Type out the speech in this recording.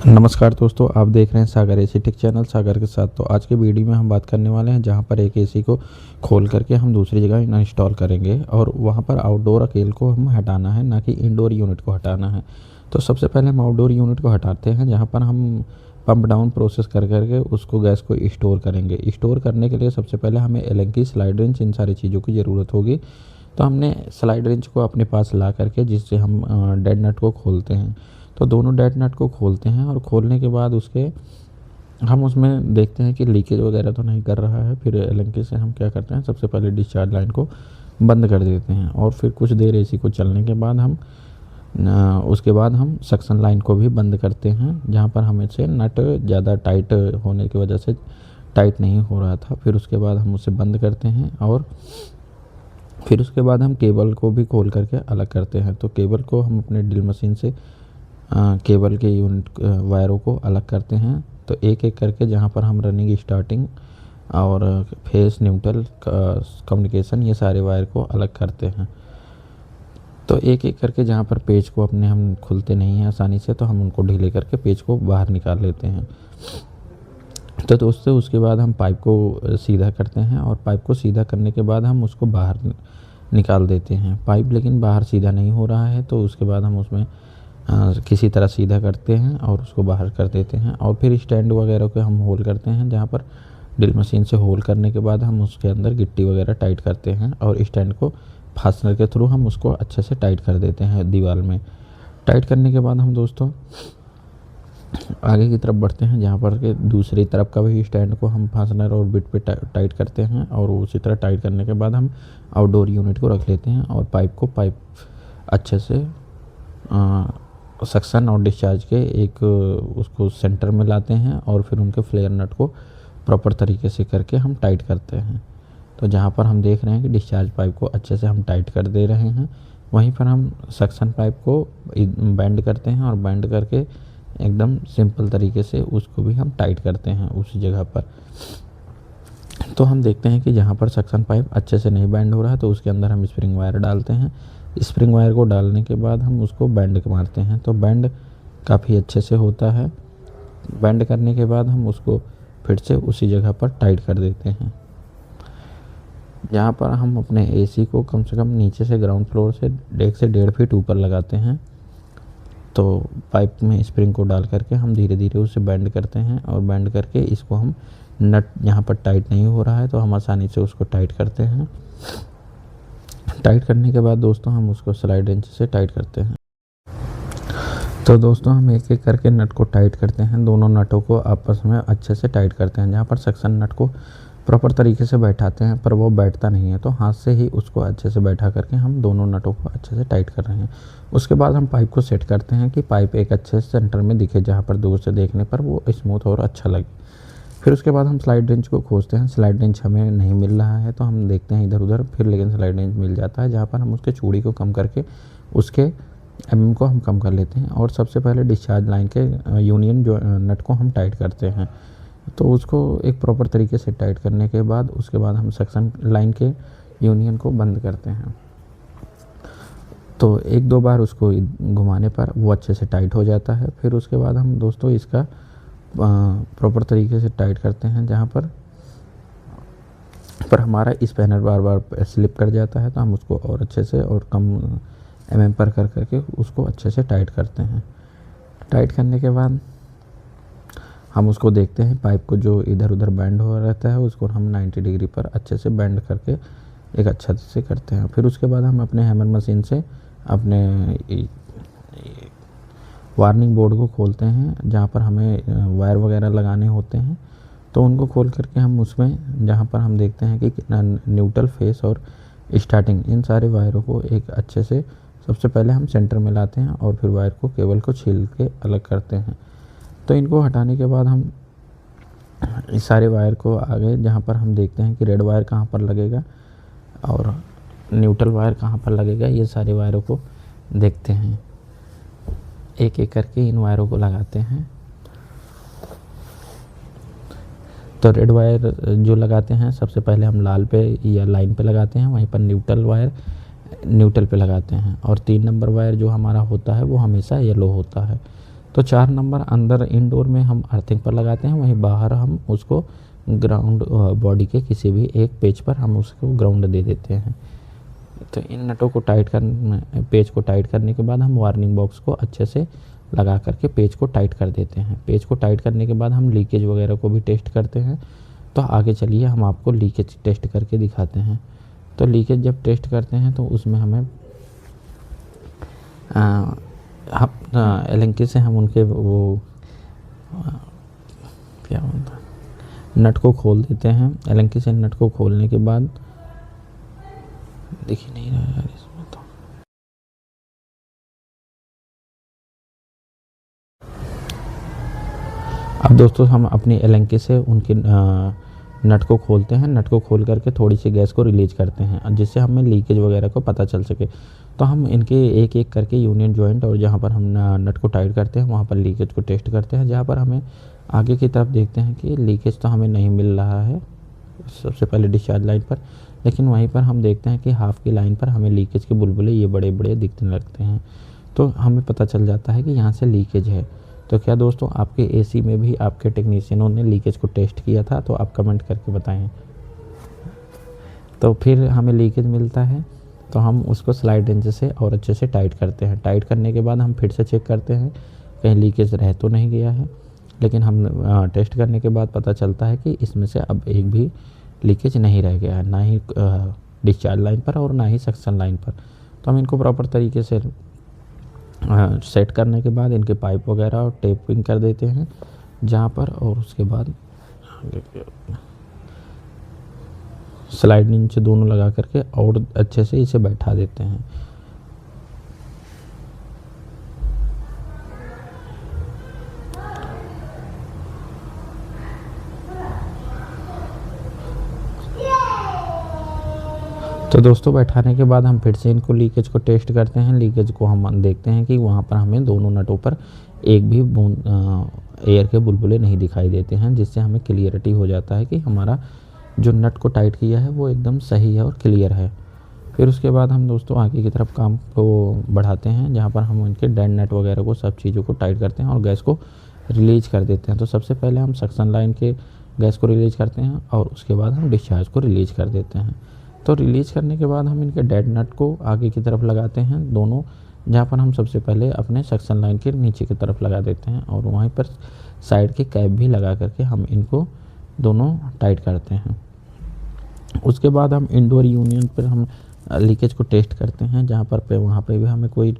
नमस्कार दोस्तों, आप देख रहे हैं सागर एसी टेक चैनल सागर के साथ। तो आज के वीडियो में हम बात करने वाले हैं जहां पर एक एसी को खोल करके हम दूसरी जगह इंस्टॉल करेंगे और वहां पर आउटडोर अकेल को हम हटाना है, ना कि इंडोर यूनिट को हटाना है। तो सबसे पहले हम आउटडोर यूनिट को हटाते हैं, जहाँ पर हम पंप डाउन प्रोसेस कर करके उसको गैस को स्टोर करेंगे। स्टोर करने के लिए सबसे पहले हमें एलन की स्लाइड रेंच, इन सारी चीज़ों की ज़रूरत होगी। तो हमने स्लाइड रेंच को अपने पास ला करके जिससे हम डेड नट को खोलते हैं। तो दोनों डेड नट को खोलते हैं और खोलने के बाद उसके हम उसमें देखते हैं कि लीकेज वगैरह तो नहीं कर रहा है। फिर एलएनकी से हम क्या करते हैं, सबसे पहले डिस्चार्ज लाइन को बंद कर देते हैं और फिर कुछ देर एसी को चलने के बाद उसके बाद हम सक्शन लाइन को भी बंद करते हैं, जहाँ पर हमें से नट ज़्यादा टाइट होने की वजह से टाइट नहीं हो रहा था। फिर उसके बाद हम उसे बंद करते हैं और फिर उसके बाद हम केबल को भी खोल करके अलग करते हैं। तो केबल को हम अपने ड्रिल मशीन से केबल के यूनिट वायरों को अलग करते हैं। तो एक एक करके जहाँ पर हम रनिंग, स्टार्टिंग और फेस, न्यूट्रल, कम्युनिकेशन, ये सारे वायर को अलग करते हैं। तो एक एक करके जहाँ पर पेज को अपने हम खुलते नहीं हैं आसानी से, तो हम उनको ढीले करके पेज को बाहर निकाल लेते हैं। तो दोस्तों उसके बाद हम पाइप को सीधा करते हैं और पाइप को सीधा करने के बाद हम उसको बाहर निकाल देते हैं। पाइप लेकिन बाहर सीधा नहीं हो रहा है, तो उसके बाद हम उसमें किसी तरह सीधा करते हैं और उसको बाहर कर देते हैं। और फिर स्टैंड वगैरह को हम होल करते हैं, जहाँ पर ड्रिल मशीन से होल करने के बाद हम उसके अंदर गिट्टी वगैरह टाइट करते हैं और स्टैंड को फास्टनर के थ्रू हम उसको अच्छे से टाइट कर देते हैं दीवार में। टाइट करने के बाद हम दोस्तों आगे की तरफ बढ़ते हैं, जहाँ पर के दूसरी तरफ का भी स्टैंड को हम फास्टनर और बिट पे टाइट करते हैं। और उसी तरह टाइट करने के बाद हम आउटडोर यूनिट को रख लेते हैं और पाइप अच्छे से सक्शन और डिस्चार्ज के एक उसको सेंटर में लाते हैं और फिर उनके फ्लेयर नट को प्रॉपर तरीके से करके हम टाइट करते हैं। तो जहाँ पर हम देख रहे हैं कि डिस्चार्ज पाइप को अच्छे से हम टाइट कर दे रहे हैं, वहीं पर हम सक्शन पाइप को बैंड करते हैं और बैंड करके एकदम सिंपल तरीके से उसको भी हम टाइट करते हैं उसी जगह पर। तो हम देखते हैं कि जहाँ पर सक्शन पाइप अच्छे से नहीं बैंड हो रहा है, तो उसके अंदर हम स्प्रिंग वायर डालते हैं। स्प्रिंग वायर को डालने के बाद हम उसको बैंड मारते हैं, तो बैंड काफ़ी अच्छे से होता है। बैंड करने के बाद हम उसको फिर से उसी जगह पर टाइट कर देते हैं, जहाँ पर हम अपने एसी को कम से कम नीचे से ग्राउंड फ्लोर से 1.5 फीट ऊपर लगाते हैं। तो पाइप में स्प्रिंग को डाल करके हम धीरे धीरे उसे बैंड करते हैं और बैंड करके इसको हम नट यहाँ पर टाइट नहीं हो रहा है, तो हम आसानी से उसको टाइट करते हैं। टाइट करने के बाद दोस्तों हम उसको स्लाइड रेंच से टाइट करते हैं। तो दोस्तों हम एक एक करके नट को टाइट करते हैं, दोनों नटों को आपस में अच्छे से टाइट करते हैं। जहाँ पर सक्शन नट को प्रॉपर तरीके से बैठाते हैं पर वो बैठता नहीं है, तो हाथ से ही उसको अच्छे से बैठा करके हम दोनों नटों को अच्छे से टाइट कर रहे हैं। उसके बाद हम पाइप को सेट करते हैं कि पाइप एक अच्छे सेंटर में दिखे, जहाँ पर दूर से देखने पर वो स्मूथ और अच्छा लगे। फिर उसके बाद हम स्लाइड रेंच को खोजते हैं। स्लाइड रेंच हमें नहीं मिल रहा है, तो हम देखते हैं इधर उधर, फिर लेकिन स्लाइड रेंच मिल जाता है, जहाँ पर हम उसके चूड़ी को कम करके उसके एमएम को हम कम कर लेते हैं। और सबसे पहले डिस्चार्ज लाइन के यूनियन जो नट को हम टाइट करते हैं। तो उसको एक प्रॉपर तरीके से टाइट करने के बाद उसके बाद हम सक्शन लाइन के यूनियन को बंद करते हैं। तो एक दो बार उसको घुमाने पर वो अच्छे से टाइट हो जाता है। फिर उसके बाद हम दोस्तों इसका प्रॉपर तरीके से टाइट करते हैं, जहाँ पर हमारा स्पैनर बार बार स्लिप कर जाता है, तो हम उसको और अच्छे से और कम एमएम पर कर करके उसको अच्छे से टाइट करते हैं। टाइट करने के बाद हम उसको देखते हैं, पाइप को जो इधर उधर बैंड हो रहता है उसको हम 90 डिग्री पर अच्छे से बैंड करके एक अच्छा से करते हैं। फिर उसके बाद हम अपने हैमर मशीन से अपने वार्निंग बोर्ड को खोलते हैं, जहाँ पर हमें वायर वगैरह लगाने होते हैं। तो उनको खोल करके हम उसमें जहाँ पर हम देखते हैं कि न्यूट्रल, फेस और स्टार्टिंग, इन सारे वायरों को एक अच्छे से सबसे पहले हम सेंटर में लाते हैं और फिर वायर को, केबल को छील के अलग करते हैं। तो इनको हटाने के बाद हम इस सारे वायर को आगे जहाँ पर हम देखते हैं कि रेड वायर कहाँ पर लगेगा और न्यूट्रल वायर कहाँ पर लगेगा, ये सारे वायरों को देखते हैं। एक एक करके इन वायरों को लगाते हैं। तो रेड वायर जो लगाते हैं सबसे पहले हम लाल पे या लाइन पे लगाते हैं, वहीं पर न्यूट्रल वायर न्यूट्रल पे लगाते हैं और 3 नंबर वायर जो हमारा होता है वो हमेशा येलो होता है। तो 4 नंबर अंदर इंडोर में हम अर्थिंग पर लगाते हैं, वहीं बाहर हम उसको ग्राउंड बॉडी के किसी भी एक पेज पर हम उसको ग्राउंड दे देते हैं। तो इन नटों को टाइट करने पेज को टाइट करने के बाद हम वार्निंग बॉक्स को अच्छे से लगा करके पेज को टाइट कर देते हैं। पेज को टाइट करने के बाद हम लीकेज वगैरह को भी टेस्ट करते हैं। तो आगे चलिए हम आपको लीकेज टेस्ट करके दिखाते हैं। तो लीकेज जब टेस्ट करते हैं तो उसमें हमें एलेंकी से हम उनके वो क्या बोलते हैं नट को खोल देते हैं। एलेंकी से नट को खोलने के बाद दिख ही नहीं रहा यार इसमें तो। अब दोस्तों हम अपनी एलेंकी से उनके नट को खोलते हैं। नट को खोल करके थोड़ी सी गैस को रिलीज करते हैं जिससे हमें लीकेज वगैरह को पता चल सके। तो हम इनके एक एक करके यूनियन जॉइंट और जहाँ पर हम नट को टाइट करते हैं वहाँ पर लीकेज को टेस्ट करते हैं। जहाँ पर हमें आगे की तरफ देखते हैं कि लीकेज तो हमें नहीं मिल रहा है सबसे पहले डिस्चार्ज लाइन पर, लेकिन वहीं पर हम देखते हैं कि हाफ की लाइन पर हमें लीकेज के बुलबुले ये बड़े बड़े दिखने लगते हैं। तो हमें पता चल जाता है कि यहाँ से लीकेज है। तो क्या दोस्तों आपके एसी में भी आपके टेक्नीशियनों ने लीकेज को टेस्ट किया था? तो आप कमेंट करके बताएं। तो फिर हमें लीकेज मिलता है तो हम उसको स्लाइड रेंच से और अच्छे से टाइट करते हैं। टाइट करने के बाद हम फिर से चेक करते हैं कहीं लीकेज रह तो नहीं गया है, लेकिन हम टेस्ट करने के बाद पता चलता है कि इसमें से अब एक भी लीकेज नहीं रह गया है, ना ही डिस्चार्ज लाइन पर और ना ही सक्शन लाइन पर। तो हम इनको प्रॉपर तरीके से सेट करने के बाद इनके पाइप वगैरह और टेपिंग कर देते हैं जहाँ पर, और उसके बाद स्लाइड नीचे दोनों लगा करके और अच्छे से इसे बैठा देते हैं। तो दोस्तों बैठाने के बाद हम फिर से इनको लीकेज को टेस्ट करते हैं। लीकेज को हम देखते हैं कि वहाँ पर हमें दोनों नटों पर एक भी बूंद एयर के बुलबुले नहीं दिखाई देते हैं, जिससे हमें क्लियरिटी हो जाता है कि हमारा जो नट को टाइट किया है वो एकदम सही है और क्लियर है। फिर उसके बाद हम दोस्तों आगे की तरफ काम को बढ़ाते हैं, जहाँ पर हम इनके डेड नट वगैरह को सब चीज़ों को टाइट करते हैं और गैस को रिलीज कर देते हैं। तो सबसे पहले हम सक्शन लाइन के गैस को रिलीज करते हैं और उसके बाद हम डिस्चार्ज को रिलीज कर देते हैं। तो रिलीज करने के बाद हम इनके डेड नट को आगे की तरफ लगाते हैं दोनों, जहाँ पर हम सबसे पहले अपने सक्शन लाइन के नीचे की तरफ लगा देते हैं और वहीं पर साइड के कैप भी लगा करके हम इनको दोनों टाइट करते हैं। उसके बाद हम इंडोर यूनियन पर हम लीकेज को टेस्ट करते हैं, जहाँ पर वहाँ पे भी हमें कोई